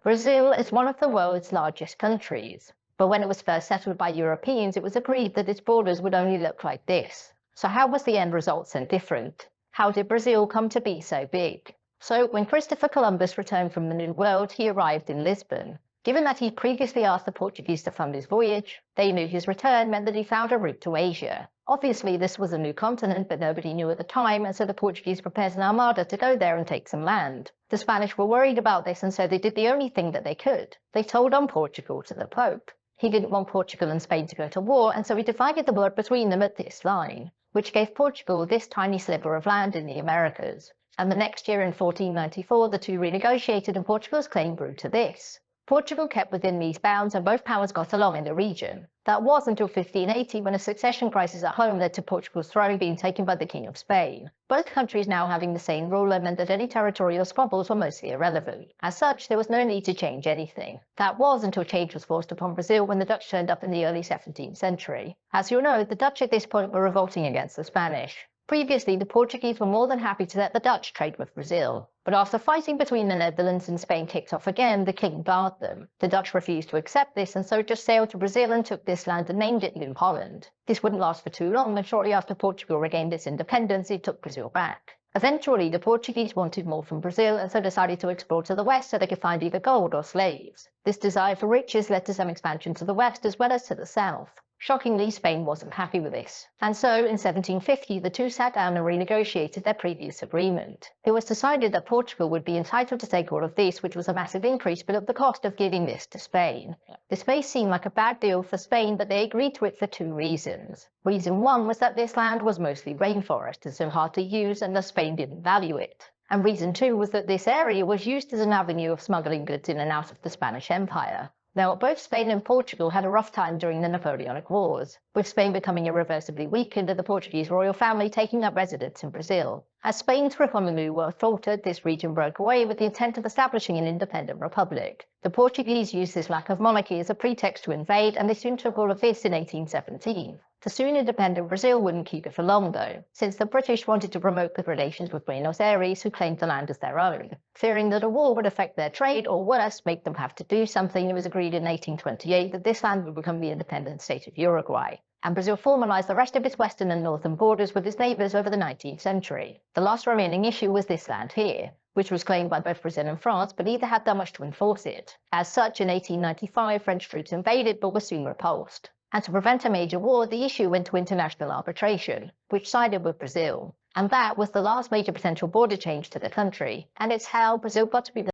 Brazil is one of the world's largest countries, but when it was first settled by Europeans, it was agreed that its borders would only look like this. So how was the end result so different? How did Brazil come to be so big? So when Christopher Columbus returned from the New World, he arrived in Lisbon. Given that he'd previously asked the Portuguese to fund his voyage, they knew his return meant that he found a route to Asia. Obviously, this was a new continent, but nobody knew at the time, and so the Portuguese prepared an armada to go there and take some land. The Spanish were worried about this, and so they did the only thing that they could. They told on Portugal to the Pope. He didn't want Portugal and Spain to go to war, and so he divided the world between them at this line, which gave Portugal this tiny sliver of land in the Americas. And the next year in 1494, the two renegotiated, and Portugal's claim grew to this. Portugal kept within these bounds, and both powers got along in the region. That was until 1580, when a succession crisis at home led to Portugal's throne being taken by the King of Spain. Both countries now having the same ruler meant that any territorial squabbles were mostly irrelevant. As such, there was no need to change anything. That was until change was forced upon Brazil when the Dutch turned up in the early 17th century. As you'll know, the Dutch at this point were revolting against the Spanish. Previously, the Portuguese were more than happy to let the Dutch trade with Brazil. But after fighting between the Netherlands and Spain kicked off again, the king barred them. The Dutch refused to accept this, and so just sailed to Brazil and took this land and named it New Holland. This wouldn't last for too long, and shortly after Portugal regained its independence, it took Brazil back. Eventually, the Portuguese wanted more from Brazil, and so decided to explore to the west so they could find either gold or slaves. This desire for riches led to some expansion to the west as well as to the south. Shockingly, Spain wasn't happy with this, and so in 1750 the two sat down and renegotiated their previous agreement. It was decided that Portugal would be entitled to take all of this, which was a massive increase, but at the cost of giving this to Spain. This may seem like a bad deal for Spain, but they agreed to it for two reasons. Reason one was that this land was mostly rainforest and so hard to use, and thus Spain didn't value it. And reason two was that this area was used as an avenue of smuggling goods in and out of the Spanish Empire. Now, both Spain and Portugal had a rough time during the Napoleonic Wars, with Spain becoming irreversibly weakened and the Portuguese royal family taking up residence in Brazil. As Spain's grip on the New World faltered, this region broke away with the intent of establishing an independent republic. The Portuguese used this lack of monarchy as a pretext to invade, and they soon took all of this in 1817. The soon independent Brazil wouldn't keep it for long though, since the British wanted to promote good relations with Buenos Aires, who claimed the land as their own. Fearing that a war would affect their trade, or worse, make them have to do something, it was agreed in 1828 that this land would become the independent state of Uruguay. And Brazil formalized the rest of its western and northern borders with its neighbors over the 19th century. The last remaining issue was this land here, which was claimed by both Brazil and France, but neither had done much to enforce it. As such, in 1895, French troops invaded but were soon repulsed. And to prevent a major war, the issue went to international arbitration, which sided with Brazil. And that was the last major potential border change to the country, and it's how Brazil got to be the